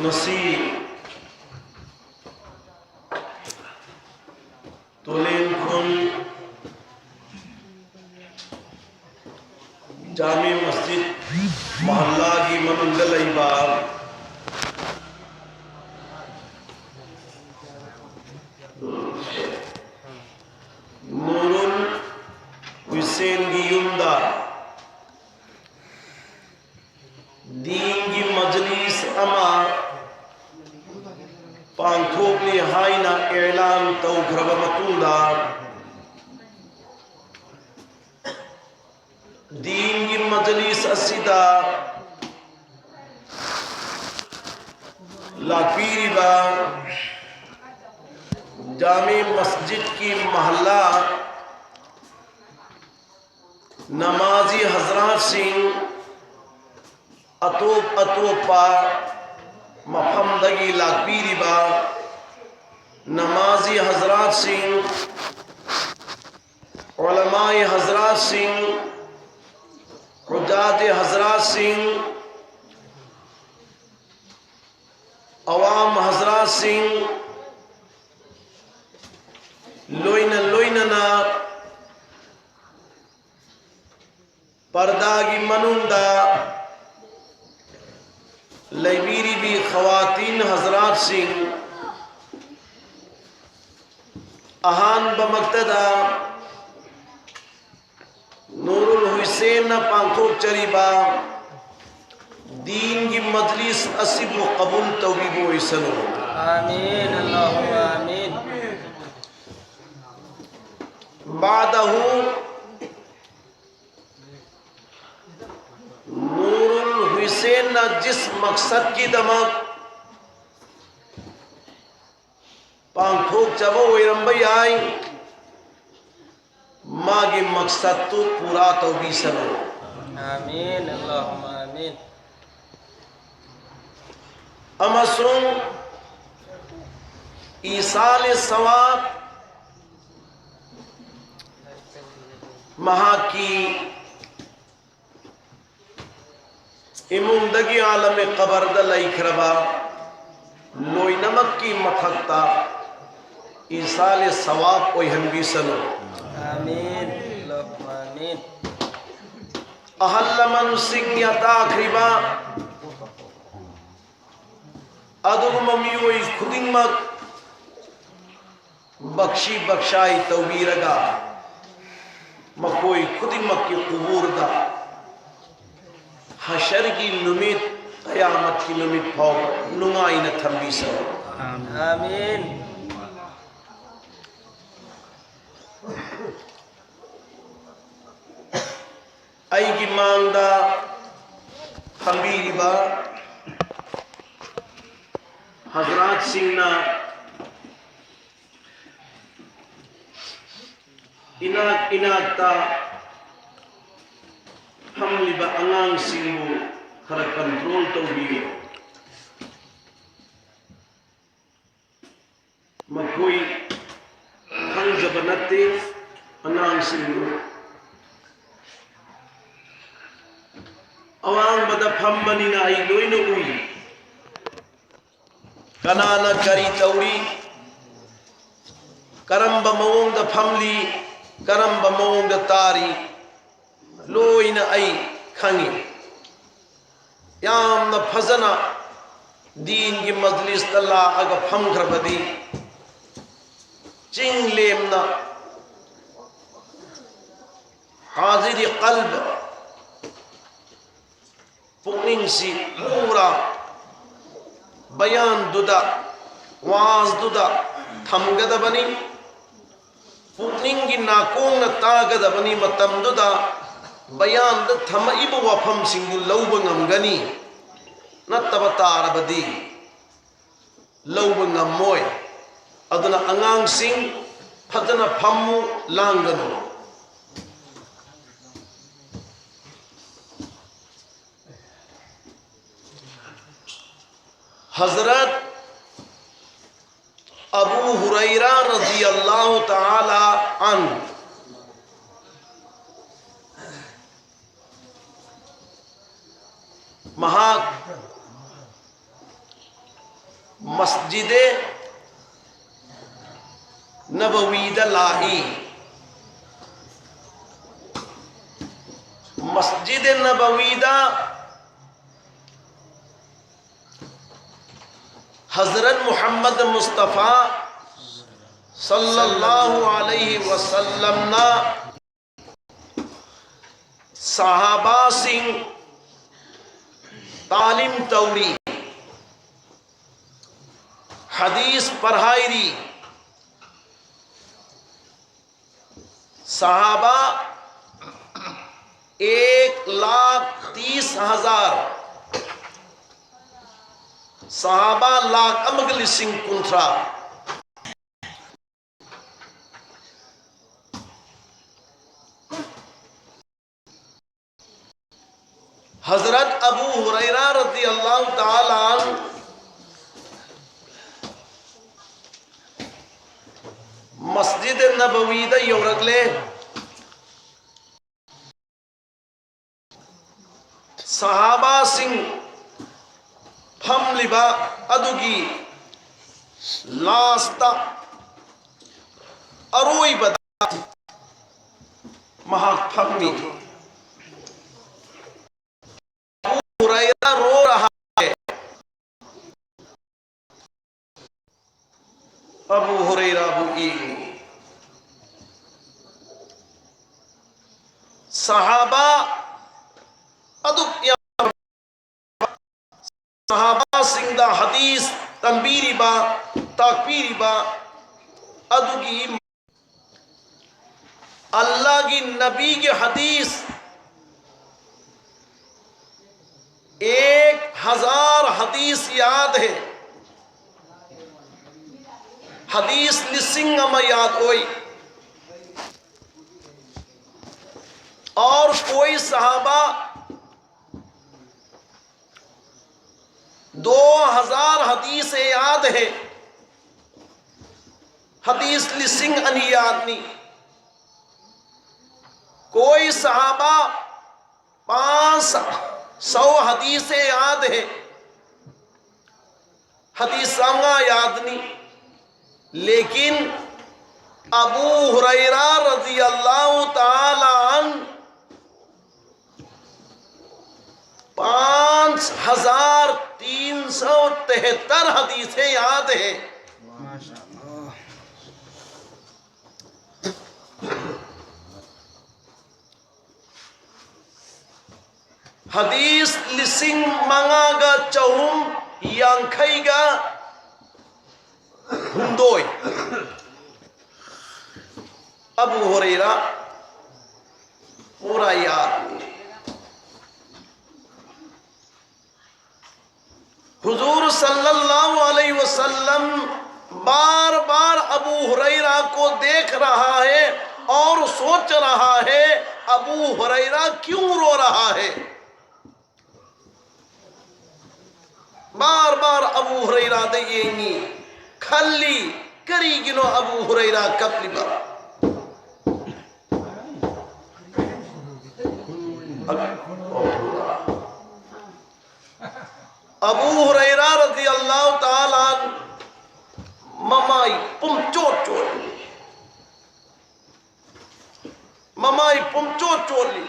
ngasi tulen khun jami masjid mahalla ki manungda laiba Nurul Hussein की युमदा दीन की मजलिस अमा पांथोकली हाइना ऐलान तौखरबा मतुंदा दीन की मजलिस असिदा लापीरिबा जामे मस्जिद की महल्ला नमाजी हजरात सिंह अतोप अतोपा मफमदगी लापीरिबा नमाजी हजरात सिंह उलमाए हजरात सिंह हुज्जात हजरात सिंह अवाम हजरात सिंह लोइना पर्दा की मनुंदा लैबीरी भी खवातीन हजरात सिंह अहान बमक्तदा नूरुल हुसैन पांथोक चरीबा दीन की मजलिस असिब कबूल तौबीबो इसनो आमीन अल्लाहुम्मा आमीन। बादहू नूरुल हुसैन न जिस मकसद की दमक पांथोक चबो वैरंबई आई मागे मकसद तो पूरा तौबी सनो आमीन अल्लाहुम्मा आमीन। अमसुम ईसाल सवाब महा की इमुंदगी आलम कबरद लइखरबा लोई नमक की मथकता ईसाल सवाब कोई हम भी सनो आमीन अल्लाहुम्मा आमीन। अहल्लमन सिंह यताखरिबा अदुग ममियोई खुदिंगमक बख्शी बख्शाई तौबीरगा मकोई खुदिंगमक की कुबूरदा हशर की नुमित क़यामत की नुमित फाव नुंगाई न थंबी सनो आमीन। आई की मांगदा थंबीरिबा हजरात सिंगना इनाकता हमलिबा अंगांग सिंगु खरा कंट्रोल तौबीयो मकोई खंजब नत्ते अंगांग सिंगु अवांग बदा फम्बनिना आई लोइनो उई कनाना करी तौरी करम्ब मवोंग द फमली करम्ब मवोंग द तारी लोइना आई खंगी यामना फजना दीन की मजलिस तल्ला अग फमखरबदी चिंग लेमना हाजिरी कल्ब पुनिंग सी पूरा बयान दुदा वाज दुदा थमगदबनी पुनिंग की नाकोंग न तागदबनी मतम दुदा बयान द थमइब वफम सिंगु लौब ngमगनी नत्तब तारबदी लौब ngमोय अदना अंगांग सिंग फजना फम्मु लांगनो हजरत अबू हुरैरा रज़ी अल्लाह ताला अन्हु महा मस्जिद नबवीद लाई, मस्जिद नबवीदा हजरत मोहम्मद मुस्तफ़ा सल्लल्लाहु अलैहि वसल्लम ना सहाबा सिंह तालीम तौरी हदीस पढ़ाई सहाबा 1,30,000 सहाबा लाख अमगली सिंह कुंथरा हजरत अबू हुरैरा रज़ी अल्लाह ताला अन्हु मस्जिद नबवी दा यौरगले सहाबा सिंह फमलिबा अदुगी लास्ता अरोई बदा महाफमी हुरैरा रो रहा है। अबू हुरैरा बुगी सहाबा सहाबा सिंदा हदीस तंबीरी बा ताकबीरी बा अदुगी अल्लाह की नबी के हदीस 1,000 हदीस याद है, हदीस लिसिंग याद होई। और कोई सहाबा 2,000 हदीस याद है, हदीस लिसिंग अनी याद नहीं। कोई सहाबा 500 हदीस याद है, हदीस सांगा याद नहीं। लेकिन अबू हुरैरा रज़ी अल्लाह ताला अन्हु 5,373 हदीसें याद है। हदीस लिसिंग मंगागा चौम यांखैगा हुंदोय अबू हुरैरा पूरा याद। हुजूर सल्लल्लाहु अलैहि वसल्लम बार बार अबू हुरैरा को देख रहा है और सोच रहा है अबू हुरैरा क्यों रो रहा है। बार बार अबू हुरैरा देंगी खल्ली करी गिनो अबू हुरैरा कपलिबा अबू हुरैरा रज़ी अल्लाह ताला ममाई पुम चोट चोली ममाई पुम चोट चोली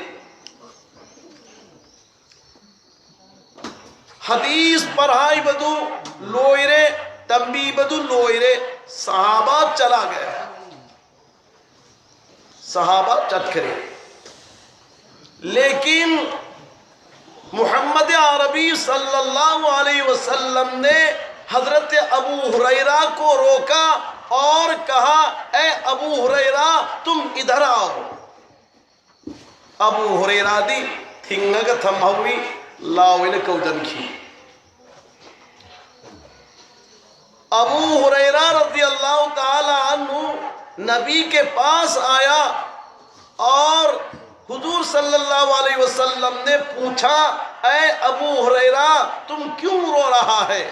हदीस पढ़ाई बदू लोयरे तंबी बदू लोयरे सहाबा चला गया, सहाबा चट करे। लेकिन मुहम्मद अरबी सल्लल्लाहु अलैहि वसल्लम ने हजरत अबू हुरैरा को रोका और कहा ए अबू हुरैरा तुम इधर आओ। अबू हुरैरा दी थिंगग थमहवी लाविन कौदन की। अबू हुरैरा रज़ी अल्लाह ताला अन्हु नबी के पास आया और हुजूर सल्लल्लाहु अलैहि वसल्लम ने पूछा ऐ अबू हुरैरा तुम क्यों रो रहा है।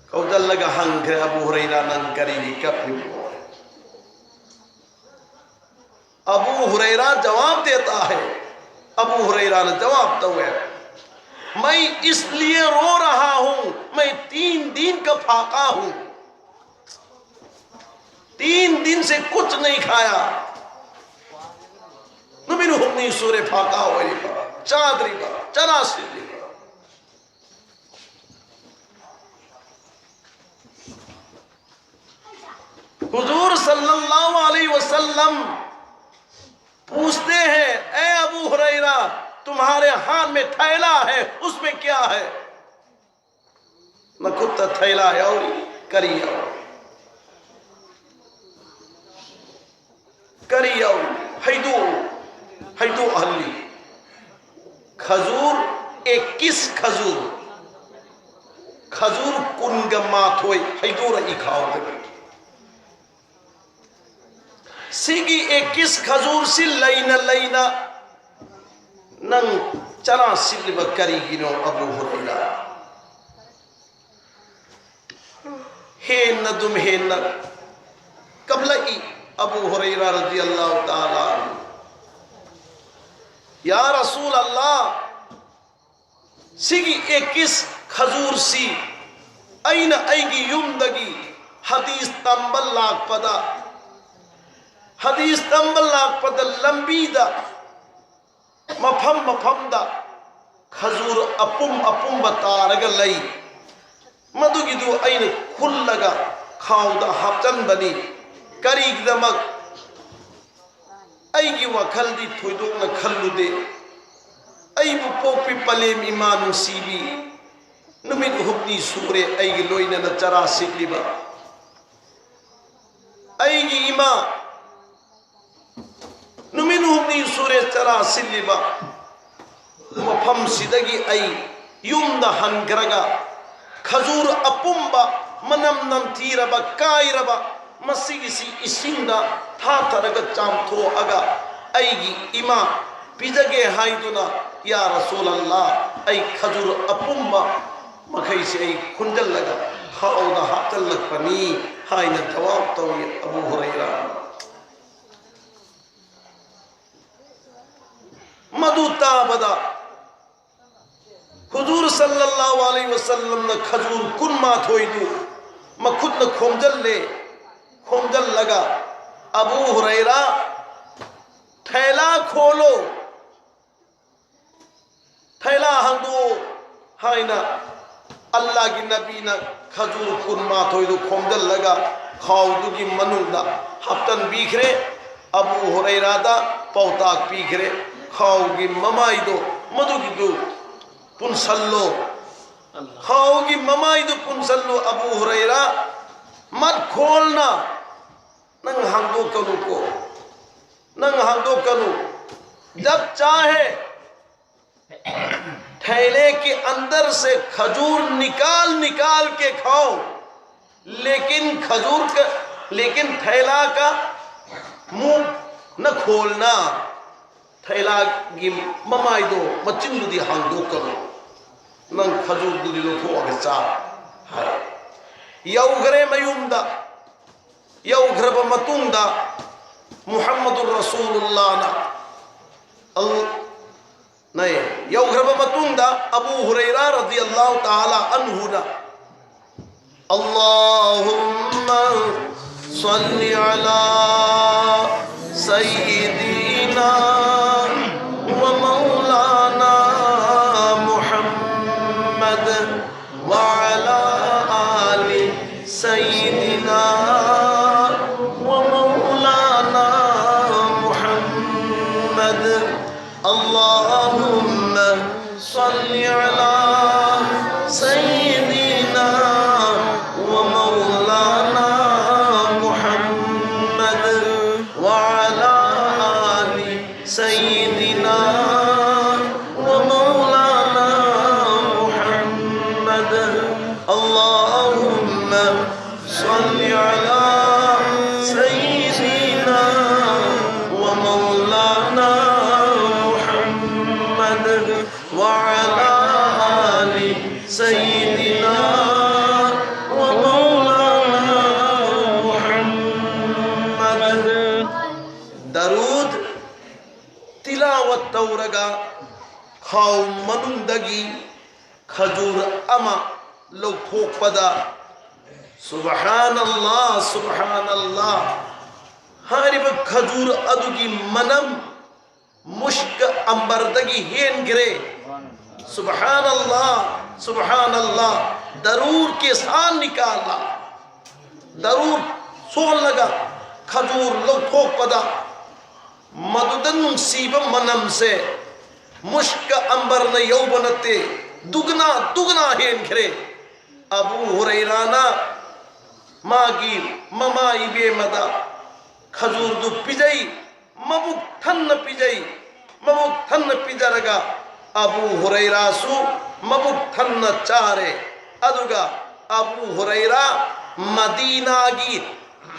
कौदल लगा हंग अबू हुरैरा नंग करी कब। अबू हुरैरा जवाब देता है, अबू हुरैरा ने जवाब दो है मैं इसलिए रो रहा हूं, मैं 3 दिन का फाका हूं, 3 दिन से कुछ नहीं खाया। नबीनु हुक्मी सूरे फाका वरी पा चादरी पा चरासी हुजूर सल्लल्लाहु अलैहि वसल्लम पूछते हैं, ए अबू हुरैरा, तुम्हारे हाथ में थैला है, उसमें क्या है? नकुत थैला और करिया करिया हैदू हैदू अहली खजूर 21 खजूर खजूर कुन माथ होय हैदू रही खाओ सिगी 21 खजूर सी लैना लैना नंग चरा सिल्ब करीगिनो अबू हुरैरा हे नदुम हे न कबलाई अबू हुरैरा रज़ी अल्लाह ताला या रसूल अल्लाह सिगी 21 खजूर सी ऐन ऐगी युमदगी हदीस तंबल लाख पदा हदीस तंबल लाख पदा लंबी दा मफम मफम दा खजूर अपुम अपुम बतारग लई मधुगिदु ऐन खुल्लगा खाउदा हापचन बनी करीगदमक ऐगी वखलदी थोइदोंना खल्लुदे ऐबु पोपी पलेम इमानु सीबी नुमित हुक्नी सूरे ऐगी लोइना न चरा सिकलिबा ऐगी इमा नुमित हुक्नी सूरे चरा सिलिबा मफम सिदगी ऐ युमदा हनग्रगा खजूर अपुम्बा मनम नमथीरबा कायरबा मसीगिसी इसिंदा थाथरग चामथो अगा ऐगी इमा पिजगे हाइदुना या रसूल अल्लाह ऐ खजूर अपुम्बा मखै से ऐ खुंजल लगा खाओदा हातल लगपनी हाइना जवाब तो अबू हुरैरा मदुता बदा हुजूर सल्लल्लाहु अलैहि वसल्लम ने खजूर कुन माथ होइदु मखुद न खोमजल लगा अबू हुरैरा थैला खोलो थैला हंदो हाइना अल्लाह की नबी न खजूर कुन माथ होइदु खोमजल लगा खाउदु की मनुदा हफ्तन बीखरे अबू हुरैरा दा पौताक पीखरे खाओगी ममाइदो मधुगिदु पुनसल्लो खाओगी ममाइदु पुनसल्लो अबू हुरैरा मत खोलना नंग हांगदो कनु को नंग हांगदो कनु जब चाहे थैले के अंदर से खजूर निकाल निकाल के खाओ लेकिन खजूर का लेकिन थैला का मुंह न खोलना थैला की ममाइदो मचिंदुदी हांगदो कनु नंग खजूर दुदी लोथो आगे चा है यौघरे मयुमदा यौघरब मतुंदा मुहम्मदुर रसूलुल्लाह ना नहीं यौघरब मतुंदा अबू हुरैरा रज़ियल्लाहु ताला अन्हु ना अल्लाहुम्मा सल्लि अला सय्यिदिना व मौलाना मुहम्मद व अला आलि सय्यिदिना व मौलाना मुहम्मद अल्लाहुम्मा सल्लि अला सय्यिदिना व मौलाना मुहम्मद व अला आलि सय्यिदिना व मौलाना मुहम्मद अल्लाहुम्मा सल्लि अला सय्यिदिना व मौलाना मुहम्मद व अला आलि सय्यिदिना व मौलाना मुहम्मद दरूद तिलावत तौरगा खाओ मनुंदगी खजूर अमा लौथोकपदा सुबहानल्लाह सुबहानल्लाह हारिब खजूर अदुगी मनम मुश्क अंबरदगी हेनग्रे सुबहानल्लाह सुबहानल्लाह दरूर के साथ निकाला दरूर सोल लगा खजूर लौथोकपदा मदुदन सीब मनम से मुश्क अंबर न यौवनते दुगना दुगना हेनग्रे अबू हुरैराना मागी ममा इबे मदा खजूर दु पिजई मबुक थन्न पिजई मबुक थन्न पिजरगा अबू हुरैरासु मबुक थन्न चारे अदुगा अबू हुरैरा मदीना की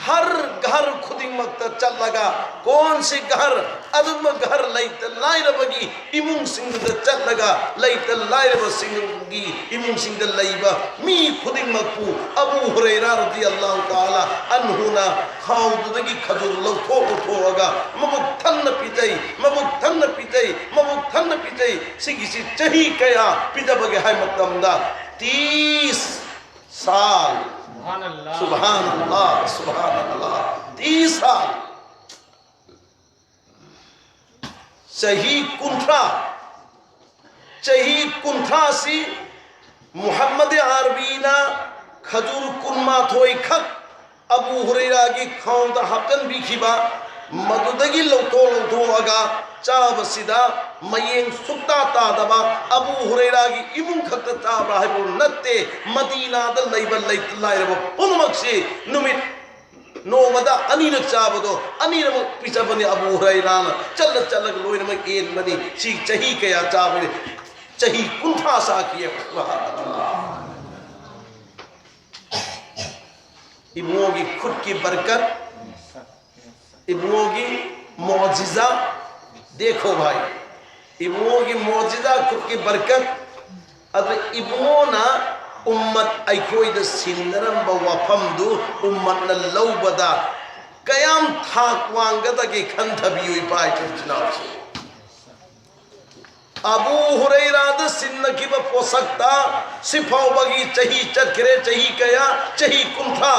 हर घर खुदिंग मक्त चल लगा कौन सी घर अदम घर लैत लाइर बगी इमुंग सिंह द चल लगा लैत लाइर ब सिंगी इमुंग सिंह द लैबा मी खुदिंग मक्पू अबू हुरैरा रदियल्लाहु ताला अन्हुना खाउद दगी खजूर लौथो उठोगा मबुक थन्न पिजई सिगिसी चही कया पिजा बगे हाय मतमदा 30 साल सुभान अल्लाह 30 साल चही कुंठा सी मुहम्मद आरबीना खजूर कुन्मा थोई खक अबू हुरैरा की खाउंदा हकन भी खिबा मदुदगी लौथो अगा चाब सिदा मयें सुक्ता तादबा अबू हुरैरा की इमुं खक्त चाबा है वो नत्ते मदीना द लैबल लैत लाइरब पुनमक से नुमित नोमदा अनिरक चाबदो अनिरम पिचबनी अबू हुरैरा चल लोइन में एन बनी सी चही कया चाबने चही कुंठा सा किए इबुओं की खुद की बरकत इबुओं की मौजिज़ा देखो भाई इबुओं की मौजिज़ा खुद की बरकत अब इबुओं ना उम्मत ऐकोइद सिंदरम बवफमदु उम्मत न लौबदा कयाम थाक वांगदा के खंथबी हुई पाए चुनाव से अबू हुरैरा द सिन्न की पोसकता सिफाव बगी चही चरखरे चही कया चही कुंठा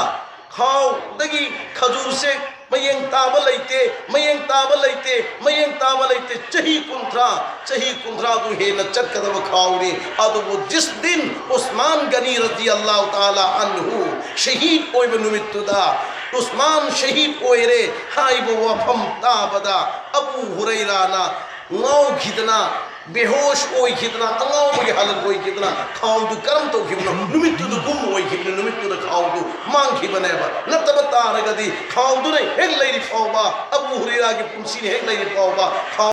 खाओ दगी खजूर से मयंग ताब लैते चही कुंठा दु हे न चरकदब खाओनी अदु वो जिस दिन उस्मान गनी रज़ी अल्लाह ताला अन्हु शहीद ओय बनुमितुदा उस्मान शहीद ओय रे हाय वो वफम ताबदा अबू हुरैरा ना नौ खिदना बेहोश ओय खिदना अंगाव के हालत ओय खिदना खाओ दु करम तो खिबनो नुमितु दु गुम ओय खिबनो नुमितु दु खाओ दु मांग खिबने बा नतब तारगदी खाओ दु ने हेग लैरी पाओबा अबू हुरैरा की पुंसी ने हेग लैरी पाओबा